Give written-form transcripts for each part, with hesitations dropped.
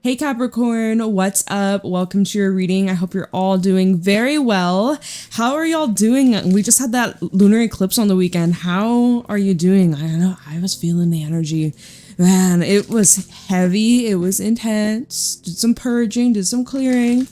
Hey Capricorn, what's up? Welcome to your reading. I hope you're all doing very well. How are y'all doing? We just had that lunar eclipse on the weekend. How are you doing? I don't know. I was feeling the energy. Man, it was heavy. It was intense. Did some purging, did some clearing.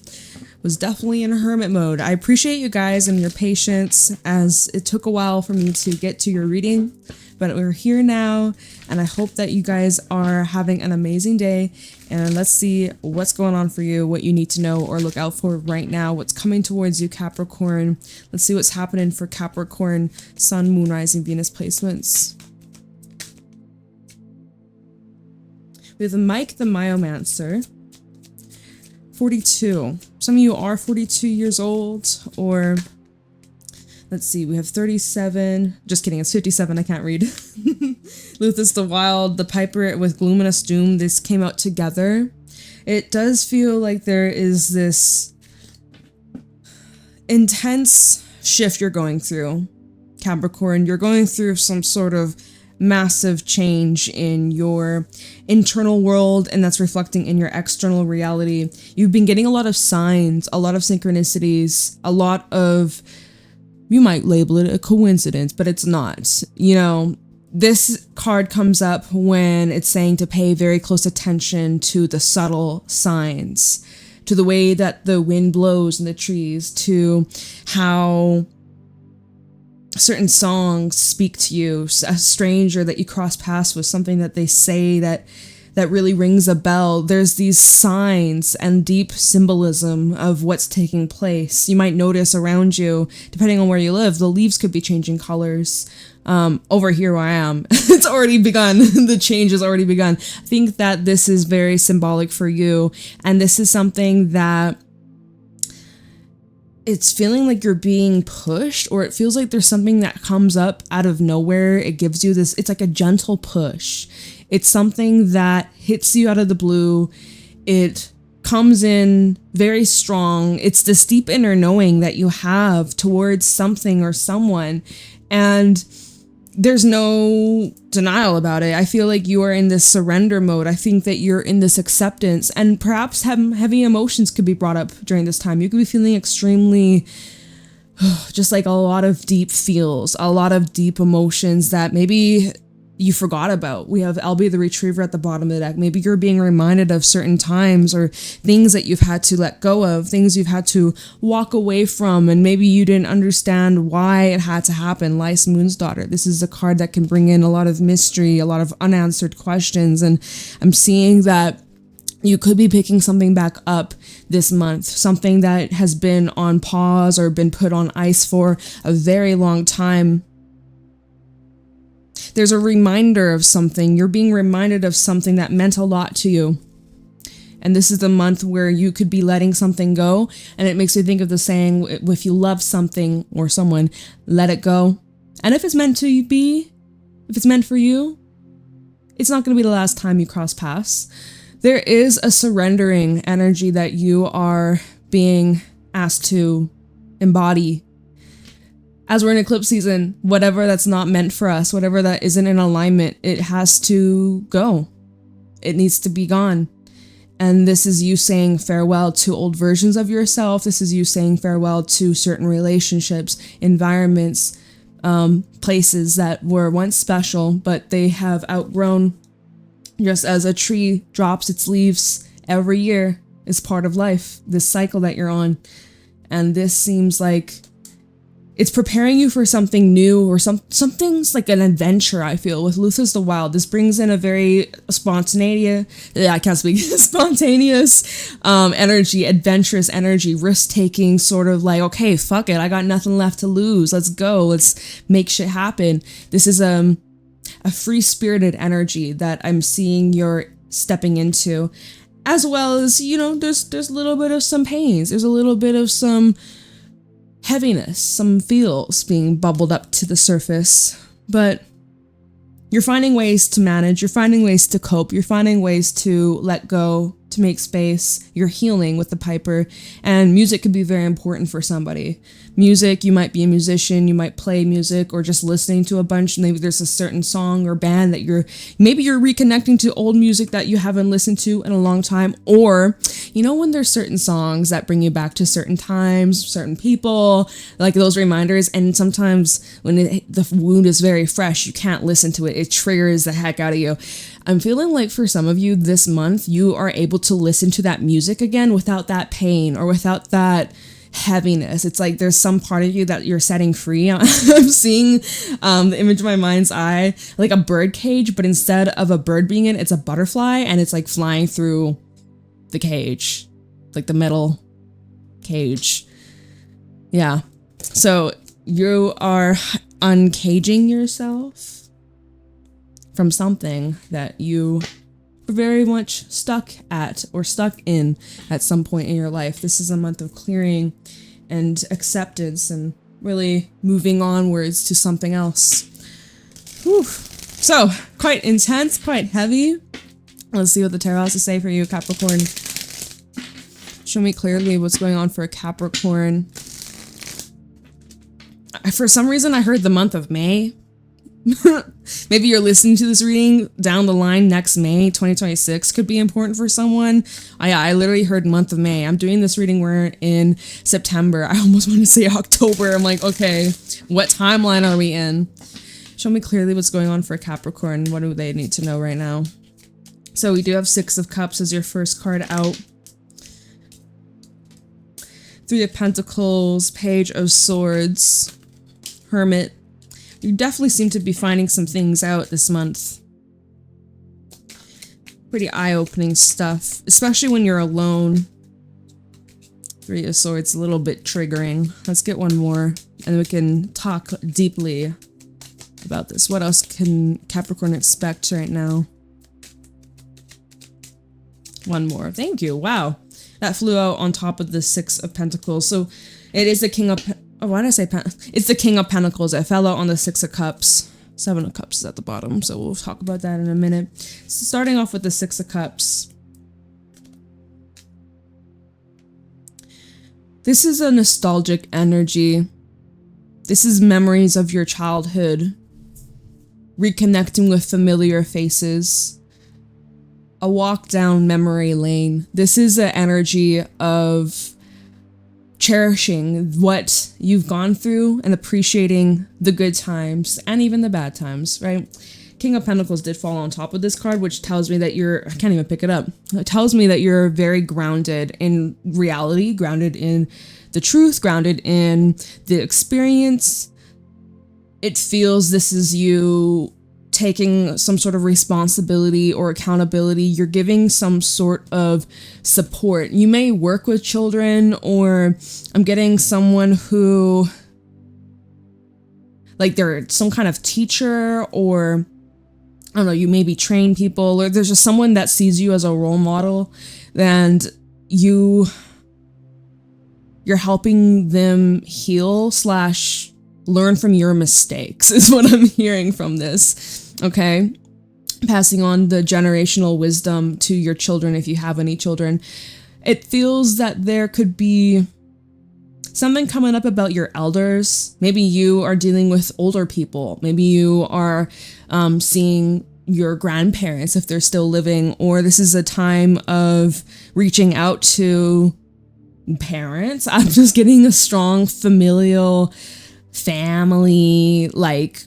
Was definitely in hermit mode. I appreciate you guys and your patience as it took a while for me to get to your reading, but we're here now and I hope that you guys are having an amazing day. And let's see what's going on for you, what you need to know or look out for right now, what's coming towards you, Capricorn. Let's see what's happening for Capricorn, Sun, Moon, Rising, Venus placements. We have the Mike the Myomancer, 42. Some of you are 42 years old, or let's see, we have 37. Just kidding, it's 57, I can't read. Luthus the Wild, the Piper with Luminous Doom, this came out together. It does feel like there is this intense shift you're going through, Capricorn. You're going through some sort of massive change in your internal world, and that's reflecting in your external reality. You've been getting a lot of signs, a lot of synchronicities, a lot of, you might label it a coincidence, but it's not. You know, this card comes up when it's saying to pay very close attention to the subtle signs, to the way that the wind blows in the trees, to how certain songs speak to you, a stranger that you cross paths with, something that they say that really rings a bell. There's these signs and deep symbolism of what's taking place. You might notice around you, depending on where you live, the leaves could be changing colors. Over here where I am, it's already begun. The change has already begun. I think that this is very symbolic for you, and this is something that it's feeling like you're being pushed, or it feels like there's something that comes up out of nowhere. It gives you this, it's like a gentle push. It's something that hits you out of the blue. It comes in very strong. It's this deep inner knowing that you have towards something or someone, and there's no denial about it. I feel like you are in this surrender mode. I think that you're in this acceptance, and perhaps heavy emotions could be brought up during this time. You could be feeling extremely, just like a lot of deep feels, a lot of deep emotions that maybe you forgot about. We have Albie the Retriever at the bottom of the deck. Maybe you're being reminded of certain times or things that you've had to let go of, things you've had to walk away from, and maybe you didn't understand why it had to happen. Lys Moon's Daughter. This is a card that can bring in a lot of mystery, a lot of unanswered questions, and I'm seeing that you could be picking something back up this month, something that has been on pause or been put on ice for a very long time. There's a reminder of something. You're being reminded of something that meant a lot to you. And this is the month where you could be letting something go. And it makes me think of the saying, if you love something or someone, let it go. And if it's meant to be, if it's meant for you, it's not going to be the last time you cross paths. There is a surrendering energy that you are being asked to embody. As we're in eclipse season, whatever that's not meant for us, whatever that isn't in alignment, it has to go. It needs to be gone. And this is you saying farewell to old versions of yourself. This is you saying farewell to certain relationships, environments, places that were once special, but they have outgrown. Just as a tree drops its leaves every year is part of life, this cycle that you're on. And this seems like it's preparing you for something new, or something's like an adventure, I feel, with Luthus the Wild. This brings in a very spontaneous energy, adventurous energy, risk-taking, sort of like, okay, fuck it, I got nothing left to lose. Let's go. Let's make shit happen. This is a free-spirited energy that I'm seeing you're stepping into, as well as, you know, there's a little bit of some pains. There's a little bit of some heaviness, some feels being bubbled up to the surface, but you're finding ways to manage, you're finding ways to cope, you're finding ways to let go to make space. You're healing with the piper, and music could be very important for somebody. Music, you might be a musician, you might play music, or just listening to a bunch. Maybe there's a certain song or band that maybe you're reconnecting to old music that you haven't listened to in a long time. Or, you know, when there's certain songs that bring you back to certain times, certain people, like those reminders. And sometimes when the wound is very fresh, you can't listen to it. It triggers the heck out of you. I'm feeling like for some of you this month, you are able to listen to that music again without that pain or without that heaviness. It's like there's some part of you that you're setting free. I'm seeing the image of my mind's eye, like a bird cage, but instead of a bird being in, it's a butterfly, and it's like flying through the cage, like the metal cage. Yeah. So you are uncaging yourself from something that you are very much stuck at or stuck in at some point in your life. This is a month of clearing and acceptance and really moving onwards to something else. Whew. So, quite intense, quite heavy. Let's see what the tarot has to say for you, Capricorn. Show me clearly what's going on for a Capricorn. For some reason, I heard the month of May. Maybe you're listening to this reading down the line next May 2026 could be important for someone. I literally heard month of May. I'm doing this reading, we're in September. I almost want to say October. I'm like, okay, what timeline are we in? Show me clearly what's going on for Capricorn. What do they need to know right now? So we do have Six of Cups as your first card out. Three of Pentacles, Page of Swords, Hermit. You definitely seem to be finding some things out this month. Pretty eye-opening stuff, especially when you're alone. Three of Swords, a little bit triggering. Let's get one more, and we can talk deeply about this. What else can Capricorn expect right now? One more. Thank you. Wow. That flew out on top of the Six of Pentacles. So it is the King of... Oh, why did I say it's the King of Pentacles. It fell out on the Six of Cups. Seven of Cups is at the bottom, so we'll talk about that in a minute. So starting off with the Six of Cups. This is a nostalgic energy. This is memories of your childhood. Reconnecting with familiar faces. A walk down memory lane. This is an energy of cherishing what you've gone through and appreciating the good times and even the bad times, right? King of Pentacles did fall on top of this card, which tells me that I can't even pick it up. It tells me that you're very grounded in reality, grounded in the truth, grounded in the experience. It feels this is you taking some sort of responsibility or accountability. You're giving some sort of support. You may work with children, or I'm getting someone who, like, they're some kind of teacher, or I don't know, you maybe train people, or there's just someone that sees you as a role model, and you're helping them heal / learn from your mistakes is what I'm hearing from this, okay? Passing on the generational wisdom to your children if you have any children. It feels that there could be something coming up about your elders. Maybe you are dealing with older people. Maybe you are seeing your grandparents if they're still living, or this is a time of reaching out to parents. I'm just getting a strong familial family, like,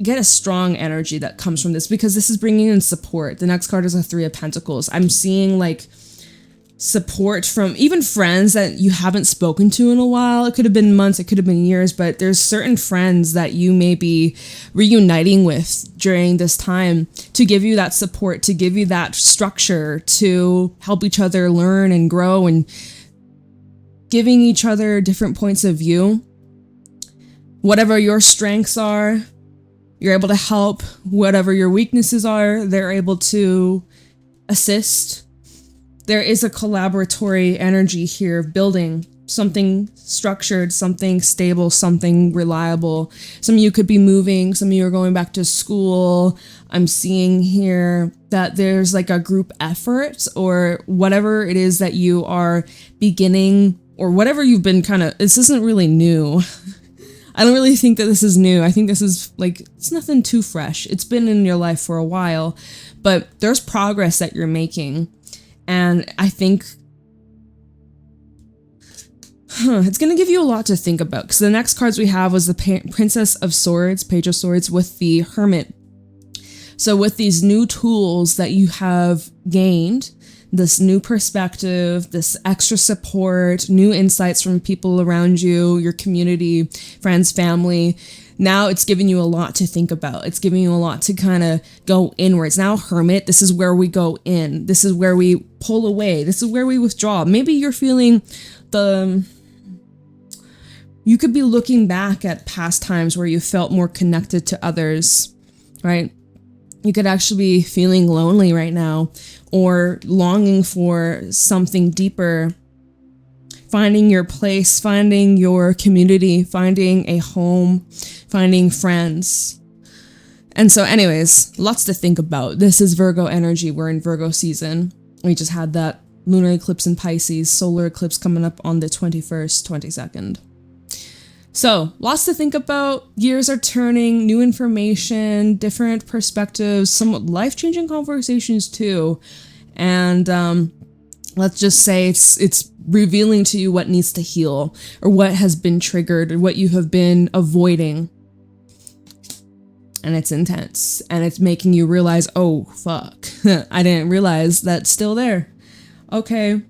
get a strong energy that comes from this, because this is bringing in support. The next card is a Three of Pentacles. I'm seeing like support from even friends that you haven't spoken to in a while. It could have been months, it could have been years, but there's certain friends that you may be reuniting with during this time to give you that support, to give you that structure, to help each other learn and grow, and giving each other different points of view. Whatever your strengths are, you're able to help. Whatever your weaknesses are, they're able to assist. There is a collaboratory energy here building something structured, something stable, something reliable. Some of you could be moving, some of you are going back to school. I'm seeing here that there's like a group effort or whatever it is that you are beginning, or whatever you've been this isn't really new. I don't really think that this is new. I think this is like, it's nothing too fresh. It's been in your life for a while, but there's progress that you're making. And I think it's going to give you a lot to think about, because the next cards we have was the Princess of Swords, Page of Swords, with the Hermit. So with these new tools that you have gained, this new perspective, this extra support, new insights from people around you, your community, friends, family, now it's giving you a lot to think about. It's giving you a lot to kind of go inwards. Now, Hermit, this is where we go in. This is where we pull away. This is where we withdraw. Maybe you're feeling you could be looking back at past times where you felt more connected to others, right? You could actually be feeling lonely right now, or longing for something deeper, finding your place, finding your community, finding a home, finding friends. And so anyways, lots to think about. This is Virgo energy. We're in Virgo season. We just had that lunar eclipse in Pisces, solar eclipse coming up on the 21st, 22nd. So lots to think about. Gears are turning, new information, different perspectives, some life-changing conversations too. And let's just say it's revealing to you what needs to heal, or what has been triggered, or what you have been avoiding. And it's intense, and it's making you realize, oh fuck, I didn't realize that's still there. Okay,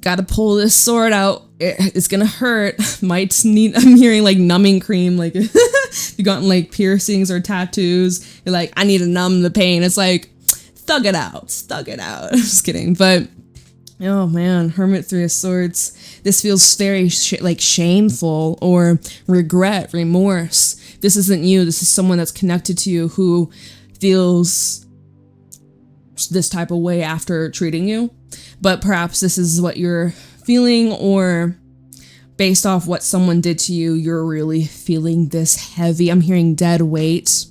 gotta pull this sword out. It's gonna hurt. Might need, I'm hearing like numbing cream, like if you gotten like piercings or tattoos, you're like, I need to numb the pain. It's like, thug it out. I'm just kidding. But oh man, Hermit, Three of Swords. This feels very like shameful, or regret, remorse. This isn't you. This is someone that's connected to you who feels this type of way after treating you. But perhaps this is what you're feeling, or based off what someone did to you, you're really feeling this heavy. I'm hearing dead weight.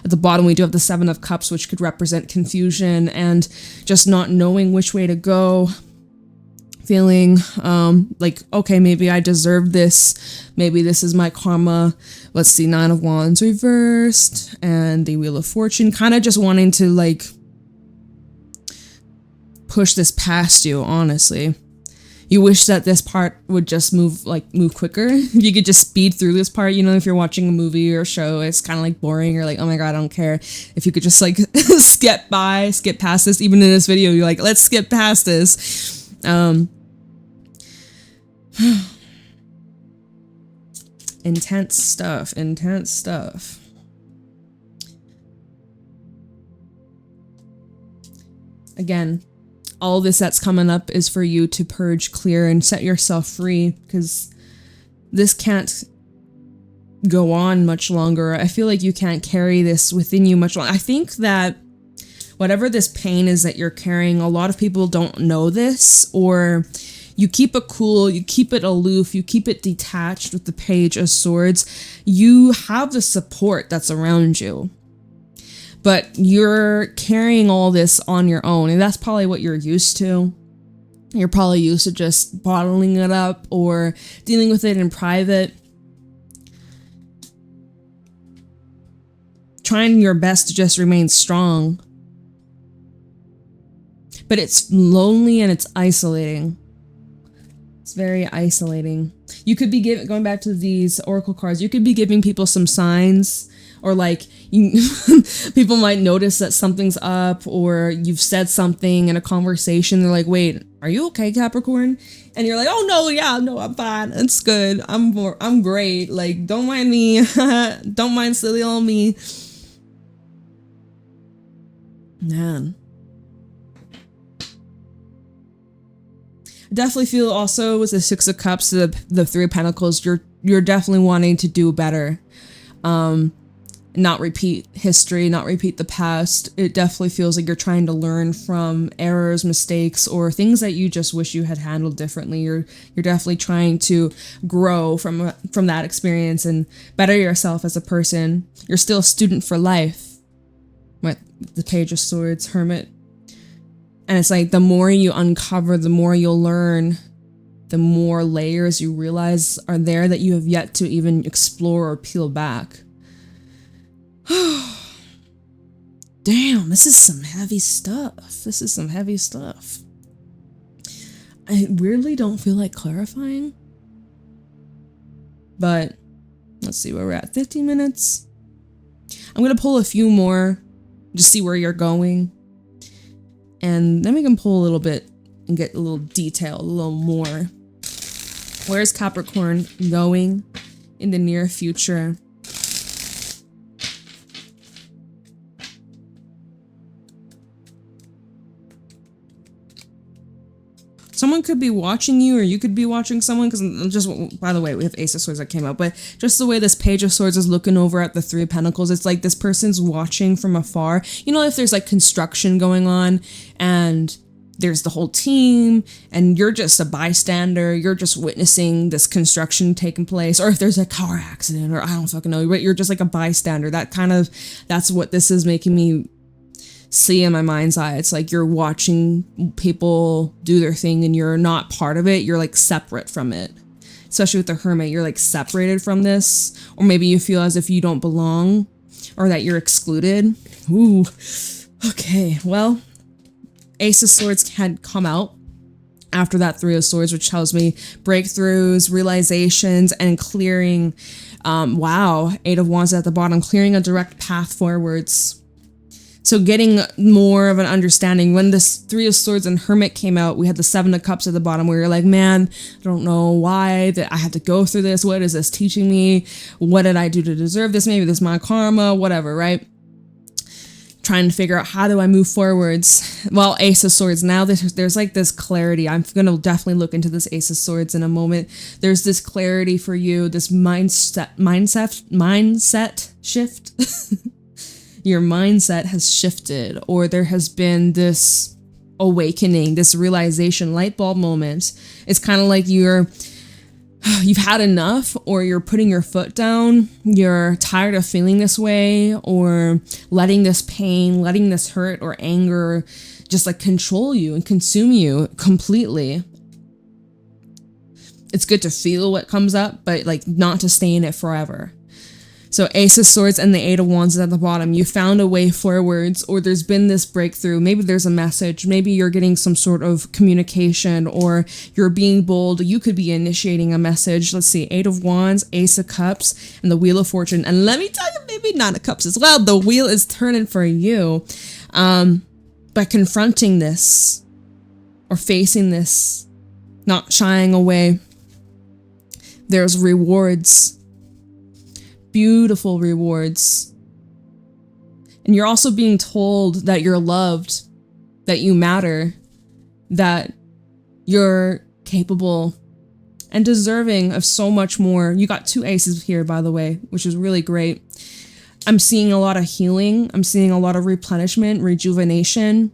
At the bottom, we do have the Seven of Cups, which could represent confusion and just not knowing which way to go. Feeling like, okay, maybe I deserve this. Maybe this is my karma. Let's see, Nine of Wands reversed and the Wheel of Fortune. Kind of just wanting to like push this past you, honestly. You wish that this part would just move quicker. If you could just speed through this part, you know, if you're watching a movie or a show, it's kind of like boring. You're like, oh my God, I don't care. If you could just like skip past this, even in this video, you're like, let's skip past this. Intense stuff. Again, all this that's coming up is for you to purge, clear, and set yourself free, because this can't go on much longer. I feel like you can't carry this within you much longer. I think that whatever this pain is that you're carrying, a lot of people don't know this, or you keep it cool, you keep it aloof, you keep it detached with the Page of Swords. You have the support that's around you, but you're carrying all this on your own, and that's probably what you're used to. You're probably used to just bottling it up or dealing with it in private. Trying your best to just remain strong. But it's lonely and it's isolating. It's very isolating. You could be going back to these oracle cards, you could be giving people some signs, or like people might notice that something's up, or you've said something in a conversation. They're like, wait, are you okay, Capricorn? And you're like, oh no, yeah, no, I'm fine. It's good. I'm great. Like, don't mind me. Don't mind silly on me. Man. Definitely feel also with the Six of Cups, the Three of Pentacles, you're definitely wanting to do better. not repeat history, not repeat the past. It definitely feels like you're trying to learn from errors, mistakes, or things that you just wish you had handled differently. You're definitely trying to grow from that experience and better yourself as a person. You're still a student for life. What the Page of Swords, Hermit. And it's like the more you uncover, the more you'll learn, the more layers you realize are there that you have yet to even explore or peel back. Damn, this is some heavy stuff. This is some heavy stuff. I weirdly don't feel like clarifying. But let's see where we're at. 15 minutes. I'm going to pull a few more. Just see where you're going. And then we can pull a little bit and get a little detail, a little more. Where's Capricorn going in the near future? Someone could be watching you, or you could be watching someone, because just, by the way, we have Ace of Swords that came out, but just the way this Page of Swords is looking over at the Three of Pentacles, it's like this person's watching from afar. You know, if there's like construction going on, and there's the whole team, and you're just a bystander, you're just witnessing this construction taking place, or if there's a car accident, or I don't fucking know, but you're just like a bystander. That's what this is making me see in my mind's eye. It's like you're watching people do their thing and you're not part of it. You're like separate from it. Especially with the Hermit, you're like separated from this, or maybe you feel as if you don't belong or that you're excluded. Ooh, okay, well, Ace of Swords had come out after that Three of Swords, which tells me breakthroughs, realizations, and clearing. Wow, Eight of Wands at the bottom, clearing a direct path forwards. So getting more of an understanding. When this Three of Swords and Hermit came out, we had the Seven of Cups at the bottom where you're like, man, I don't know why that I had to go through this. What is this teaching me? What did I do to deserve this? Maybe this is my karma, whatever, right? Trying to figure out, how do I move forwards? Well, Ace of Swords, now there's like this clarity. I'm going to definitely look into this Ace of Swords in a moment. There's this clarity for you, this mindset shift. Your mindset has shifted, or there has been this awakening, this realization, light bulb moment. It's kind of like you've had enough, or you're putting your foot down. You're tired of feeling this way, or letting this pain, letting this hurt or anger just like control you and consume you completely. It's good to feel what comes up, but like not to stay in it forever. So Ace of Swords and the Eight of Wands is at the bottom. You found a way forwards, or there's been this breakthrough. Maybe there's a message. Maybe you're getting some sort of communication, or you're being bold. You could be initiating a message. Let's see, Eight of Wands, Ace of Cups, and the Wheel of Fortune. And let me tell you, maybe Nine of Cups as well. The wheel is turning for you. By confronting this, or facing this, not shying away, there's rewards. Beautiful rewards. And you're also being told that you're loved, that you matter, that you're capable and deserving of so much more. You got two aces here, by the way, which is really great. I'm seeing a lot of healing. I'm seeing a lot of replenishment, rejuvenation.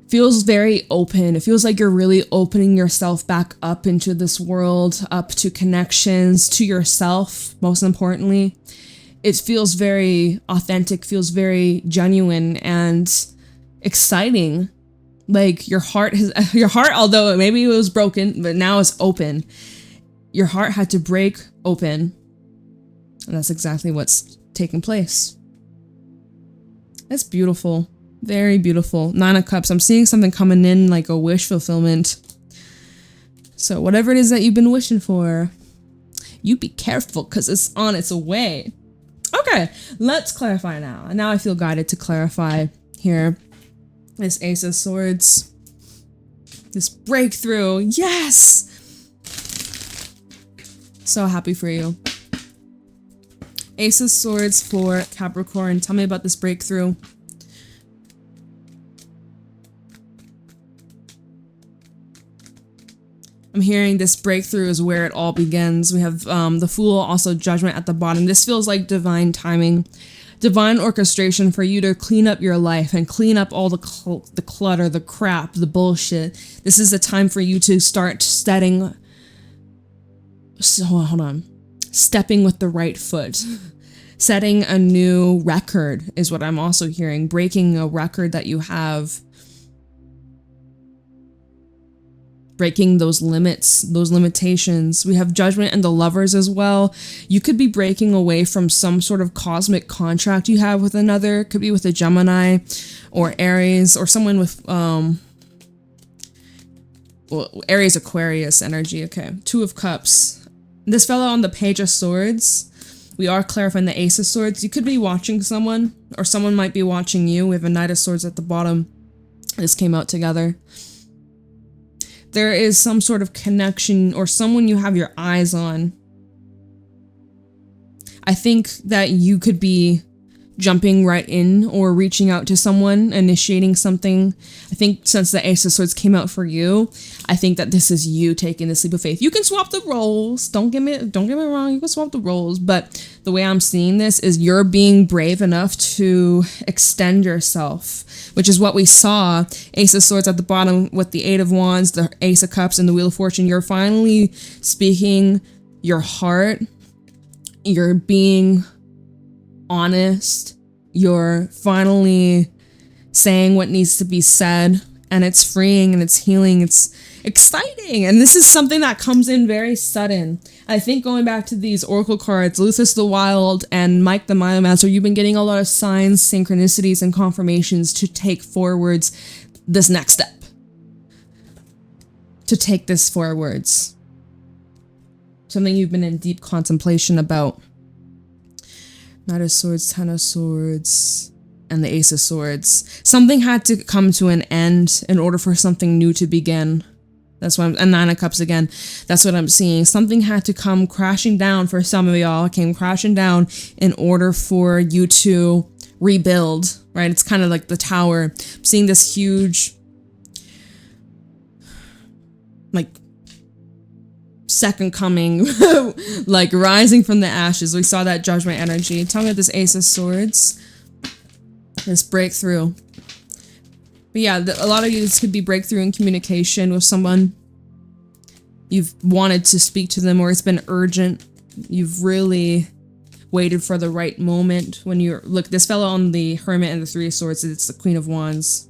Feels very open. It feels like you're really opening yourself back up into this world, up to connections, to yourself, most importantly. It feels very authentic, feels very genuine and exciting. Like your heart, although maybe it was broken, but now it's open. Your heart had to break open. And that's exactly what's taking place. That's beautiful. Very beautiful. Nine of Cups. I'm seeing something coming in like a wish fulfillment. So whatever it is that you've been wishing for, you be careful because it's on its way. Okay, let's clarify now. And now I feel guided to clarify here. This Ace of Swords. This breakthrough. Yes! So happy for you. Ace of Swords for Capricorn. Tell me about this breakthrough. I'm hearing this breakthrough is where it all begins. We have the Fool, also Judgment at the bottom. This feels like divine timing, divine orchestration for you to clean up your life and clean up all the clutter, the crap, the bullshit. This is a time for you to start stepping with the right foot. Setting a new record is what I'm also hearing. Breaking a record that you have. Breaking those limits, those limitations. We have Judgment and the Lovers as well. You could be breaking away from some sort of cosmic contract you have with another. It could be with a Gemini or Aries or someone with Aries Aquarius energy. Okay, Two of Cups. This fellow on the Page of Swords. We are clarifying the Ace of Swords. You could be watching someone or someone might be watching you. We have a Knight of Swords at the bottom. This came out together. There is some sort of connection or someone you have your eyes on. I think that you could be jumping right in or reaching out to someone, initiating something. I think since the Ace of Swords came out for you, I think that this is you taking the leap of faith. You can swap the roles. Don't get me wrong, you can swap the roles, but the way I'm seeing this is you're being brave enough to extend yourself, which is what we saw. Ace of Swords at the bottom with the Eight of Wands, the Ace of Cups, and the Wheel of Fortune. You're finally speaking your heart. You're being honest. You're finally saying what needs to be said, and it's freeing and it's healing. It's exciting, and this is something that comes in very sudden. I think going back to these oracle cards, Luthus the Wild and Mike the Myomancer, you've been getting a lot of signs, synchronicities, and confirmations to take forwards this next step, to take this forwards. Something you've been in deep contemplation about. Knight of Swords, Ten of Swords, and the Ace of Swords. Something had to come to an end in order for something new to begin. That's what and Nine of Cups again. That's what I'm seeing. Something had to come crashing down for some of y'all. It came crashing down in order for you to rebuild, right? It's kind of like the tower. I'm seeing this huge, like, second coming, like rising from the ashes. We saw that Judgment energy. Tell me about this Ace of Swords, this breakthrough. But yeah, a lot of you, this could be breakthrough in communication with someone. You've wanted to speak to them, or it's been urgent. You've really waited for the right moment. When you're, look, this fellow on the Hermit and the Three of Swords, it's the Queen of Wands.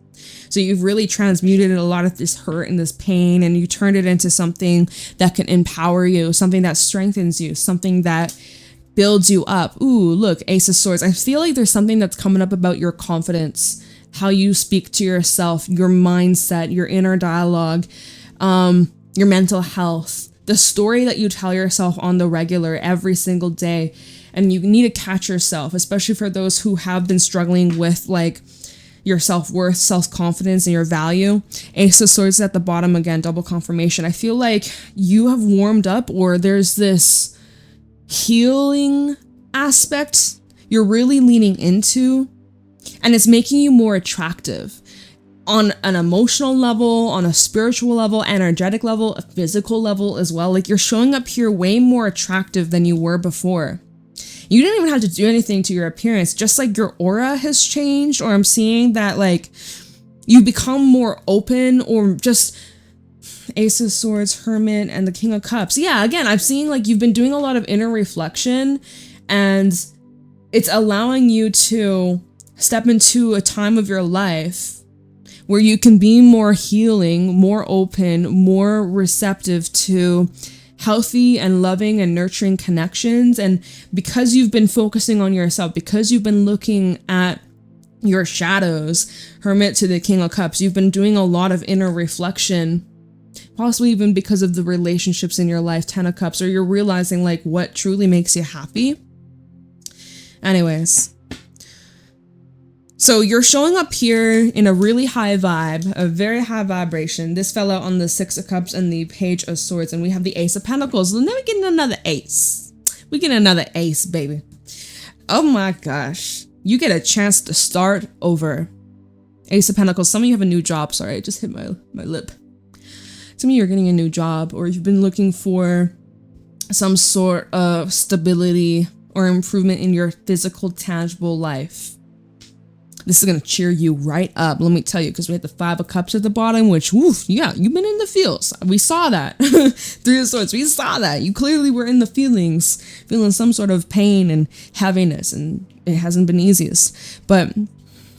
So you've really transmuted a lot of this hurt and this pain, and you turned it into something that can empower you, something that strengthens you, something that builds you up. Ooh, look, Ace of Swords. I feel like there's something that's coming up about your confidence, how you speak to yourself, your mindset, your inner dialogue, your mental health, the story that you tell yourself on the regular every single day. And you need to catch yourself, especially for those who have been struggling with like your self-worth, self-confidence, and your value. Ace of Swords at the bottom again, double confirmation. I feel like you have warmed up, or there's this healing aspect you're really leaning into, and it's making you more attractive on an emotional level, on a spiritual level, energetic level, a physical level as well. Like, you're showing up here way more attractive than you were before. You didn't even have to do anything to your appearance, just like your aura has changed, or I'm seeing that like you become more open, or just Ace of Swords, Hermit, and the King of Cups. Yeah, again, I'm seeing like you've been doing a lot of inner reflection, and it's allowing you to step into a time of your life where you can be more healing, more open, more receptive to healthy and loving and nurturing connections. And because you've been focusing on yourself, because you've been looking at your shadows, Hermit to the King of Cups, you've been doing a lot of inner reflection, possibly even because of the relationships in your life, Ten of Cups, or you're realizing like what truly makes you happy. Anyways, so you're showing up here in a really high vibe, a very high vibration. This fellow on the Six of Cups and the Page of Swords, and we have the Ace of Pentacles. And then we get another ace. We get another ace, baby. Oh my gosh. You get a chance to start over. Ace of Pentacles. Some of you have a new job. Sorry, I just hit my lip. some of you are getting a new job, or you've been looking for some sort of stability or improvement in your physical, tangible life. This is going to cheer you right up, let me tell you, because we had the 5 of Cups at the bottom, which, woof, yeah, you've been in the feels. We saw that. 3 of Swords, we saw that. You clearly were in the feelings, feeling some sort of pain and heaviness, and it hasn't been easiest. But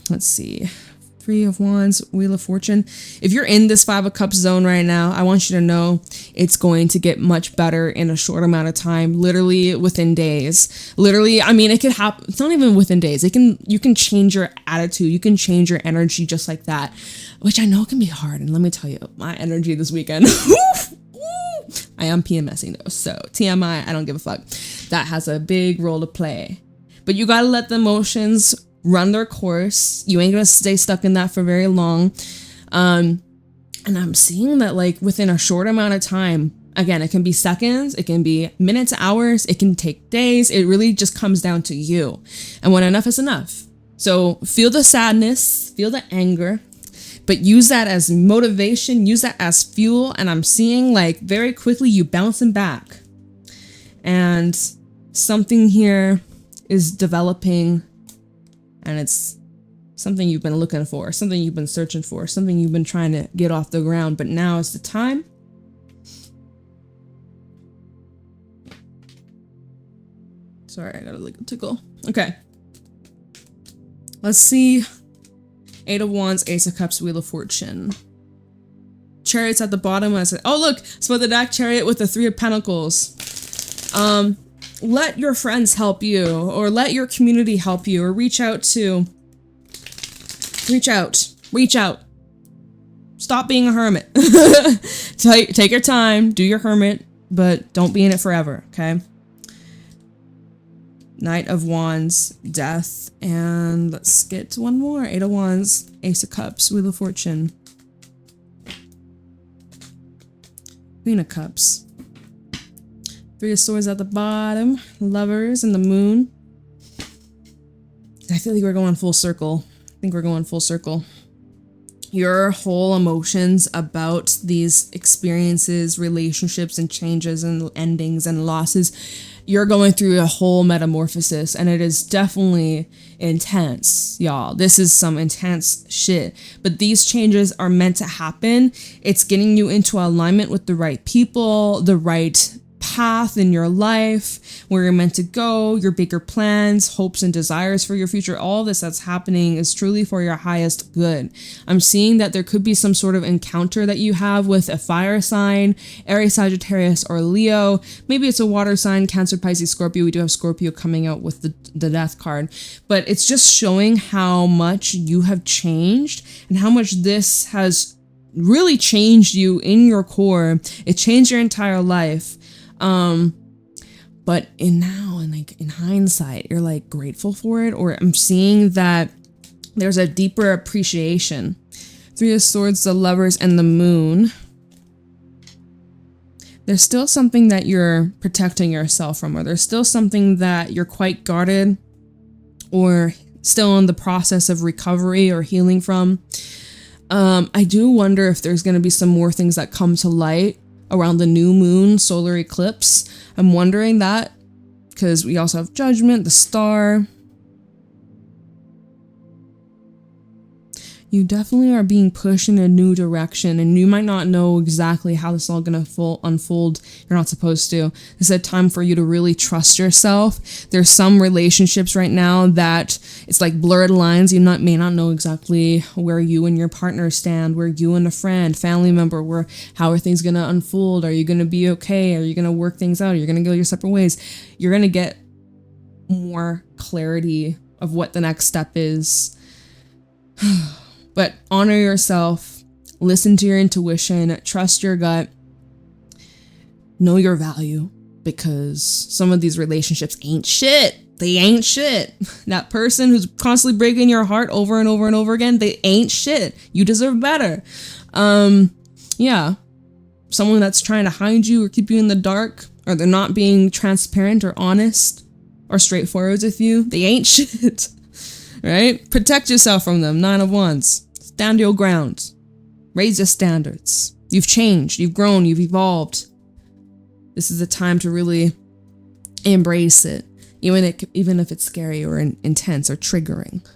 let's see. 3 of Wands, Wheel of Fortune. If you're in this 5 of Cups zone right now, I want you to know it's going to get much better in a short amount of time, literally within days. Literally, I mean, it could happen. It's not even within days. You can change your attitude. You can change your energy just like that, which I know can be hard. And let me tell you, my energy this weekend, I am PMSing though. So TMI, I don't give a fuck. That has a big role to play. But you got to let the emotions run their course. You ain't gonna stay stuck in that for very long. And I'm seeing that like within a short amount of time, again, it can be seconds, it can be minutes, hours, it can take days. It really just comes down to you. And when enough is enough. So feel the sadness, feel the anger, but use that as motivation, use that as fuel. And I'm seeing like very quickly you bouncing back. And something here is developing. And it's something you've been looking for, something you've been searching for, something you've been trying to get off the ground. But now is the time. Sorry, I got a little tickle. Okay. Let's see. 8 of Wands, Ace of Cups, Wheel of Fortune. Chariot's at the bottom. I said, oh, look, split the deck, Chariot with the 3 of Pentacles. Let your friends help you, or let your community help you, or reach out. Stop being a hermit. Take your time, do your hermit, but don't be in it forever, okay? Knight of Wands, Death, and let's get to one more. 8 of Wands, Ace of Cups, Wheel of Fortune. Queen of Cups. 3 of Swords at the bottom, Lovers and the Moon. I feel like we're going full circle. I think we're going full circle. Your whole emotions about these experiences, relationships, and changes and endings and losses, you're going through a whole metamorphosis, and it is definitely intense, y'all. This is some intense shit. But these changes are meant to happen. It's getting you into alignment with the right people, the right path in your life, where you're meant to go, your bigger plans, hopes and desires for your future. All this that's happening is truly for your highest good. I'm seeing that there could be some sort of encounter that you have with a fire sign, Aries, Sagittarius, or Leo. Maybe it's a water sign, Cancer, Pisces, Scorpio. We do have Scorpio coming out with the Death card. But it's just showing how much you have changed and how much this has really changed you in your core. It changed your entire life. But in hindsight, you're like grateful for it, or I'm seeing that there's a deeper appreciation. 3 of Swords, the Lovers, and the Moon. There's still something that you're protecting yourself from, or there's still something that you're quite guarded or still in the process of recovery or healing from. I do wonder if there's going to be some more things that come to light around the new moon solar eclipse. I'm wondering that because we also have Judgment, the Star. You definitely are being pushed in a new direction, and you might not know exactly how this is all gonna unfold. You're not supposed to. It's a time for you to really trust yourself. There's some relationships right now that it's like blurred lines. You may not know exactly where you and your partner stand, where you and a friend, family member, how are things gonna unfold? Are you gonna be okay? Are you gonna work things out? Are you gonna go your separate ways? You're gonna get more clarity of what the next step is. But honor yourself, listen to your intuition, trust your gut, know your value, because some of these relationships ain't shit. They ain't shit. That person who's constantly breaking your heart over and over and over again, they ain't shit. You deserve better. Yeah. Someone that's trying to hide you or keep you in the dark, or they're not being transparent or honest or straightforward with you, they ain't shit. Right? Protect yourself from them. 9 of Wands. Stand your ground. Raise your standards. You've changed, you've grown, you've evolved. This is a time to really embrace it, even if it's scary or intense or triggering.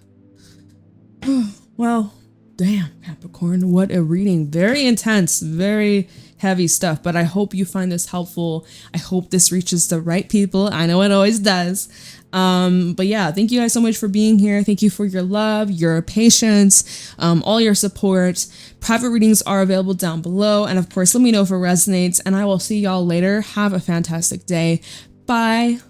Well, damn, Capricorn, what a reading. Very intense, very heavy stuff, but I hope you find this helpful. I hope this reaches the right people. I know it always does. But yeah, thank you guys so much for being here. Thank you for your love, your patience, all your support. Private readings are available down below. And of course, let me know if it resonates, and I will see y'all later. Have a fantastic day. Bye.